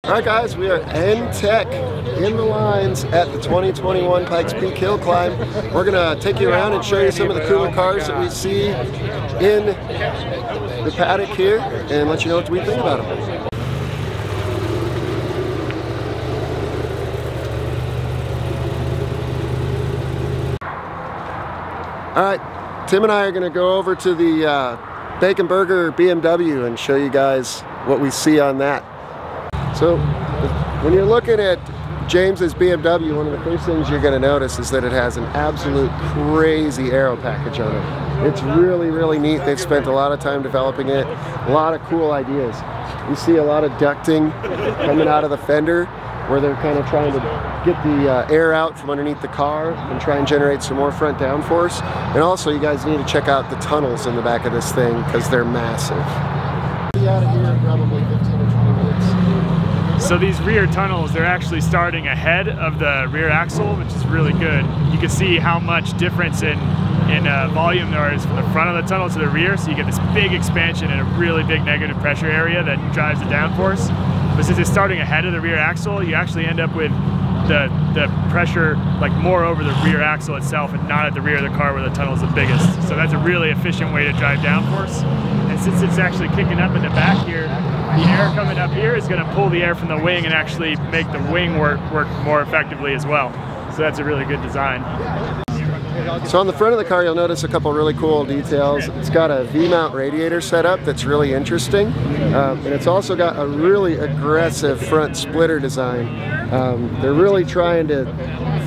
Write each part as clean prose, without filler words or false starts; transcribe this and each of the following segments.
Alright guys, we are in tech, in the lines at the 2021 Pikes Peak Hill Climb. We're going to take you around and show you some of the cooler cars that we see in the paddock here and let you know what we think about them. Alright, Tim and I are going to go over to the Bacon Burger BMW and show you guys what we see on that. So, when you're looking at James's BMW, one of the first things you're going to notice is that it has an absolute crazy aero package on it. It's really, really neat. They've spent a lot of time developing it. A lot of cool ideas. You see a lot of ducting coming out of the fender where they're kind of trying to get the air out from underneath the car and try and generate some more front downforce. And also, you guys need to check out the tunnels in the back of this thing because they're massive. Be out of here in probably 15 or 20 minutes. So these rear tunnels, they're actually starting ahead of the rear axle, which is really good. You can see how much difference in volume there is from the front of the tunnel to the rear, so you get this big expansion in a really big negative pressure area that drives the downforce. But since it's starting ahead of the rear axle, you actually end up with the pressure like more over the rear axle itself and not at the rear of the car where the tunnel is the biggest. So that's a really efficient way to drive downforce. And since it's actually kicking up in the back here, the air coming up here is going to pull the air from the wing and actually make the wing work more effectively as well. So that's a really good design. So on the front of the car, you'll notice a couple really cool details. It's got a V-mount radiator setup that's really interesting. And it's also got a really aggressive front splitter design. They're really trying to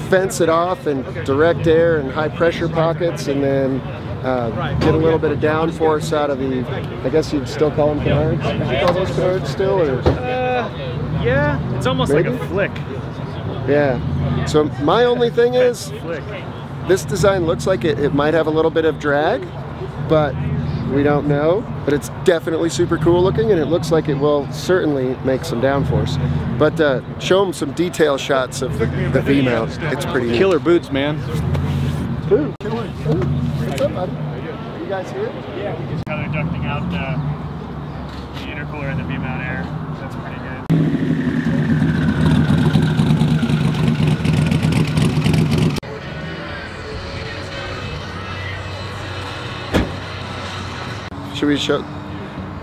fence it off and direct air and high pressure pockets and then get a little bit of downforce out of the, I guess you'd still call them canards? Would you call those canards still? Or? Yeah, it's almost maybe? Like a flick. Yeah. So my only thing is, this design looks like it might have a little bit of drag, but we don't know. But it's definitely super cool looking, and it looks like it will certainly make some downforce. But show them some detail shots of the V-mount. It's pretty neat. Killer boots, man. Ooh, killer. Ooh. What's up, buddy? You guys here? Yeah, we just kind of ducting out the intercooler and the V-mount air. That's pretty good. Should we show?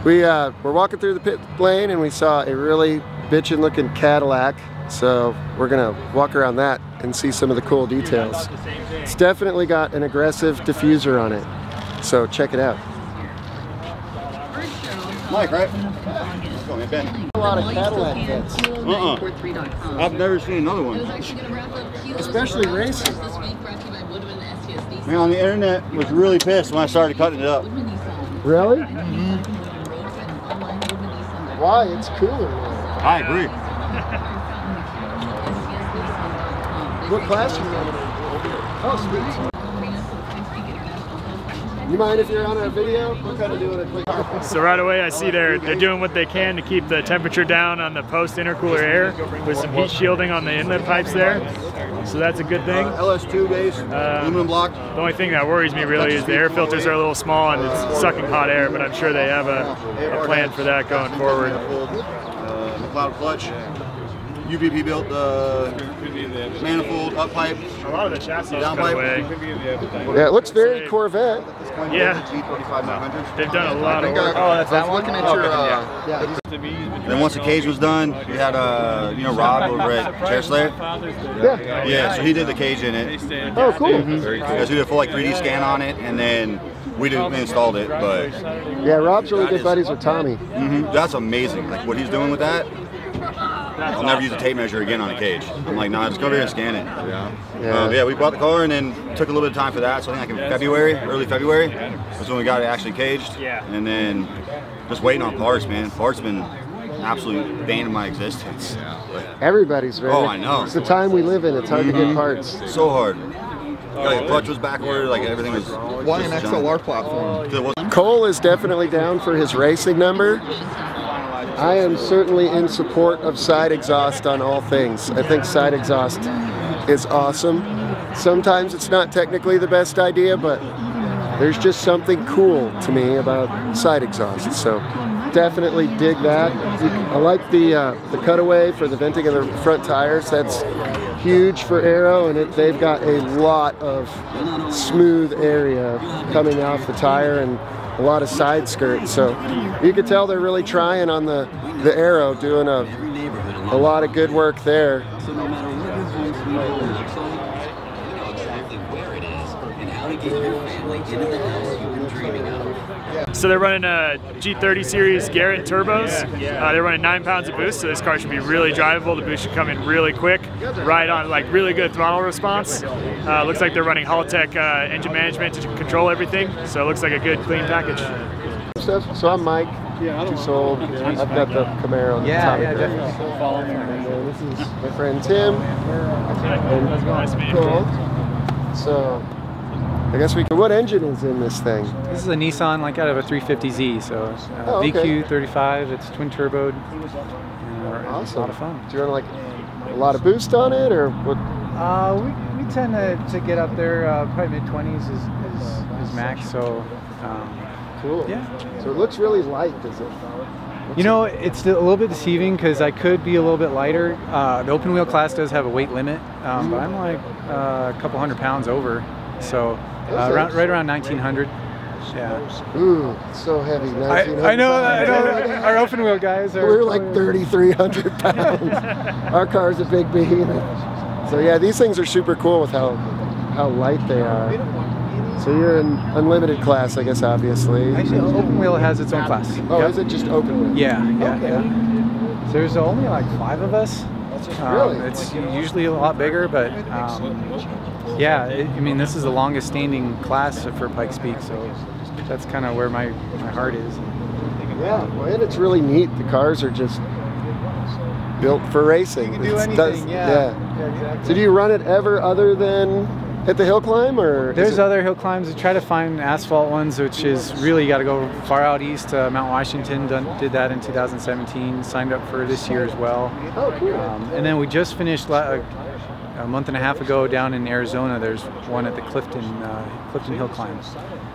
We're walking through the pit lane and we saw a really bitchin' looking Cadillac. So we're gonna walk around that and see some of the cool details. It's definitely got an aggressive diffuser on it. So check it out. Mike, right? A lot of Cadillac pits. I've never seen another one. Especially racing. Man, on the internet was really pissed when I started cutting it up. Really? Why? It's cooler. I agree. What class are you in? Oh, sweet. You mind if you're on our video? We're kind of doing a quick. So right away I see they're doing what they can to keep the temperature down on the post intercooler air with some heat shielding on the inlet pipes there. So that's a good thing. LS2 base, aluminum block. The only thing that worries me really is the air filters are a little small and it's sucking hot air, but I'm sure they have a plan for that going forward. McLeod clutch. UVP built manifold, up pipe. A lot of the chassis is down cut pipe. away. Yeah, it looks very Corvette. Yeah. They've done a lot of work. Oh, that's that one? Then once the cage was done, we had Rob over at Chair Slayer. Yeah. Yeah, so he did the cage in it. Oh, cool. Yeah, so we did a full 3D scan on it, and then we installed it. But yeah, Rob's really good buddies with Tommy. That's amazing. Like what he's doing with that. I'll never use a tape measure again on a cage. I'm like, nah, just go over here and scan it. Yeah, we bought the car and then took a little bit of time for that. So I think like in February, early February, that's when we got it actually caged. Yeah. And then just waiting on parts, man. Parts been an absolute bane of my existence. Everybody's ready. Oh, I know. It's the time we live in. It's hard to get parts. So hard. Like, the clutch was backward, like everything was. Why an XLR platform? Cole is definitely down for his racing number. I am certainly in support of side exhaust on all things. I think side exhaust is awesome. Sometimes it's not technically the best idea, but there's just something cool to me about side exhaust. So definitely dig that. I like the cutaway for the venting of the front tires. That's huge for aero, and they've got a lot of smooth area coming off the tire and a lot of side skirts. So you can tell they're really trying on the aero, doing a lot of good work there. So no matter what your home's really looks like, you know exactly where it is and how to get your family into the house you've been dreaming of. So they're running a G30 series Garrett turbos. They're running 9 pounds of boost, so this car should be really drivable. The boost should come in really quick, right on, like really good throttle response. Looks like they're running Haltech engine management to control everything, so it looks like a good, clean package. So I'm Mike. Two-sold. I've got the Camaro. Definitely. And this is my friend Tim. Nice to meet you. Cool. So I guess what engine is in this thing? This is a Nissan, like out of a 350Z, so VQ35. It's twin turboed. Awesome. A lot of fun. Do you run like a lot of boost on it, or what? We tend to get up there. Probably mid-20s is max. So. Cool. Yeah. So it looks really light, does it? You know, it's a little bit deceiving because I could be a little bit lighter. The open wheel class does have a weight limit, but I'm like a couple 100 pounds over. So right around 1900. Yeah. Ooh, so heavy. 1900 I know. Our open wheel guys are. We're like 3,300 pounds. Our car's a big behemoth. So yeah, these things are super cool with how light they are. So you're in unlimited class, I guess, obviously. Actually, open wheel has its own class. Oh, is it just open wheel? Yeah. Okay. So there's only like 5 of us. Really? It's usually a lot bigger, but yeah, I mean, this is the longest standing class for Pikes Peak, so that's kind of where my heart is. Yeah, well, and it's really neat. The cars are just built for racing. You can do anything, yeah, exactly. So do you run it ever other than at the hill climb, or? There's other hill climbs. We try to find asphalt ones, which is really, you got to go far out east to Mount Washington. Did that in 2017. Signed up for this year as well. Oh, cool. And then we just finished a month and a half ago down in Arizona. There's one at the Clifton Hill Climb.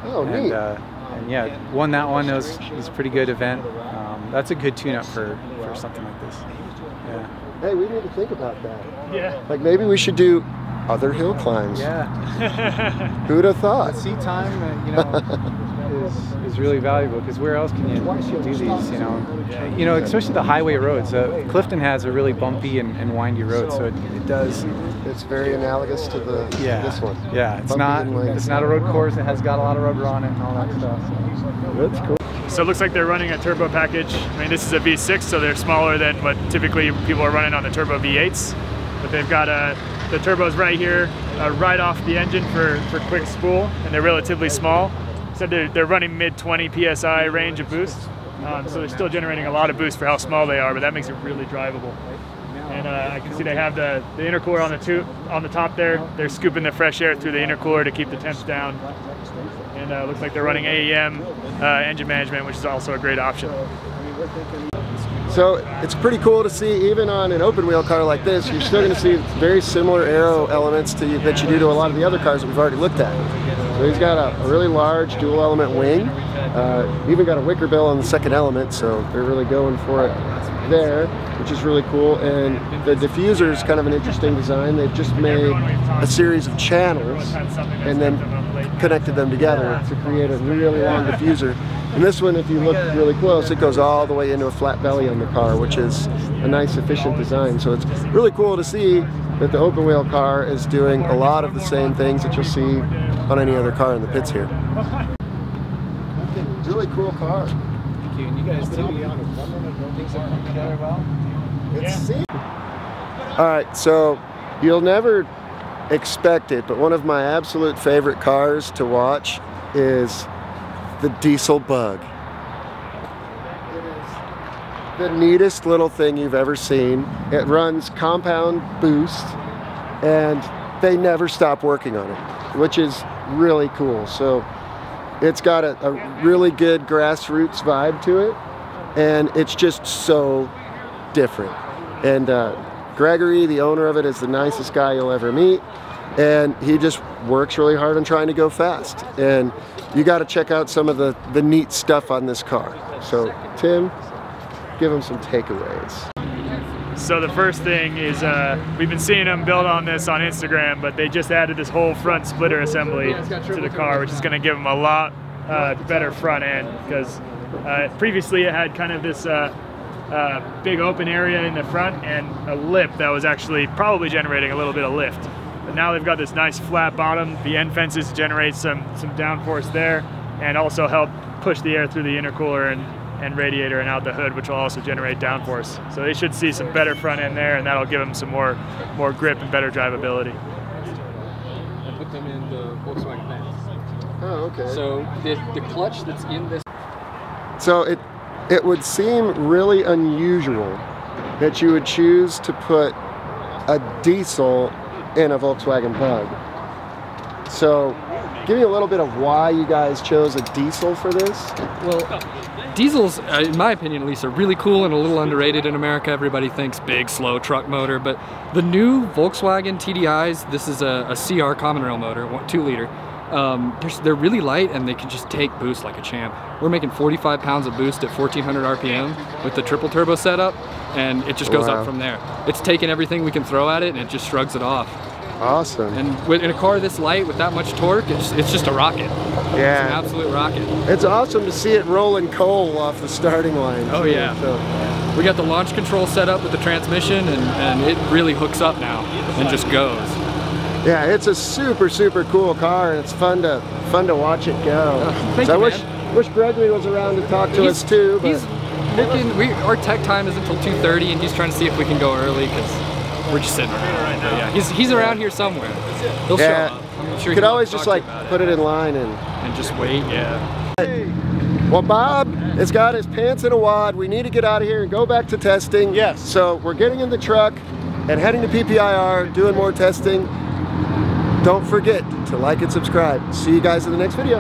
Oh, neat. And yeah, won that one. It was a pretty good event. That's a good tune-up for something like this. Yeah. Hey, we need to think about that. Yeah. Like maybe we should do other hill climbs. Yeah. Who'd have thought? The seat time, is really valuable because where else can you do these? You know, especially the highway roads. Clifton has a really bumpy and windy road, so it does. It's very analogous to this one. Yeah, it's not a road course. It has got a lot of rubber on it and all that stuff. So. That's cool. So it looks like they're running a turbo package. I mean, this is a V6, so they're smaller than what typically people are running on the turbo V8s. But they've got the turbos right here, right off the engine for quick spool, and they're relatively small. So they're running mid-20 PSI range of boost. So they're still generating a lot of boost for how small they are, but that makes it really drivable. And I can see they have the intercooler on the top there. They're scooping the fresh air through the intercooler to keep the temps down. And it looks like they're running AEM engine management, which is also a great option. So it's pretty cool to see, even on an open wheel car like this, you're still going to see very similar aero elements that you do to a lot of the other cars that we've already looked at. So he's got a really large dual element wing, even got a wicker bill on the second element, so they're really going for it there, which is really cool. And the diffuser is kind of an interesting design. They've just made a series of channels and then connected them together to create a really long diffuser. And this one, if you look really close, it goes all the way into a flat belly on the car, which is a nice, efficient design. So it's really cool to see that the open wheel car is doing a lot of the same things that you'll see on any other car in the pits here. Really cool car. Thank you, and you guys too. Things are coming together well. All right, so you'll never expect it, but one of my absolute favorite cars to watch is the Diesel Bug. It is the neatest little thing you've ever seen. It runs compound boost, and they never stop working on it, which is really cool. So it's got a really good grassroots vibe to it, and it's just so different. And Gregory, the owner of it, is the nicest guy you'll ever meet. and he just works really hard on trying to go fast. And you got to check out some of the neat stuff on this car. So Tim, give him some takeaways. So the first thing is we've been seeing them build on this on Instagram, but they just added this whole front splitter assembly to the car, which is going to give them a lot better front end, because previously it had kind of this big open area in the front and a lip that was actually probably generating a little bit of lift. But now they've got this nice flat bottom. The end fences generate some downforce there, and also help push the air through the intercooler and radiator and out the hood, which will also generate downforce. So they should see some better front end there, and that'll give them some more grip and better drivability. I put them in the Volkswagen vans. Oh, okay. So the clutch that's in this. So it would seem really unusual that you would choose to put a diesel in a Volkswagen Bug. So give me a little bit of why you guys chose a diesel for this. Well, diesels, in my opinion at least, are really cool and a little underrated in America. Everybody thinks big, slow truck motor, but the new Volkswagen TDIs, this is a CR common rail motor, 2 liter. They're really light and they can just take boost like a champ. We're making 45 pounds of boost at 1400 RPM with the triple turbo setup, and it just goes up from there. It's taking everything we can throw at it and it just shrugs it off. Awesome. And in a car this light with that much torque, it's just a rocket. Yeah. It's an absolute rocket. It's awesome to see it rolling coal off the starting line. Oh yeah. So. We got the launch control set up with the transmission, and it really hooks up now and just goes. Yeah, it's a super cool car, and it's fun to watch it go. Thank so you, I wish Gregory was around to talk to us too. But he's looking. Our tech time is until 2:30, and he's trying to see if we can go early because we're just sitting around right now. Yeah, he's around here somewhere. He'll show up. I'm sure you could always just like put it in line and just wait. Yeah. Well, Bob has got his pants in a wad. We need to get out of here and go back to testing. Yes. So we're getting in the truck and heading to PPIR, doing more testing. Don't forget to like and subscribe. See you guys in the next video.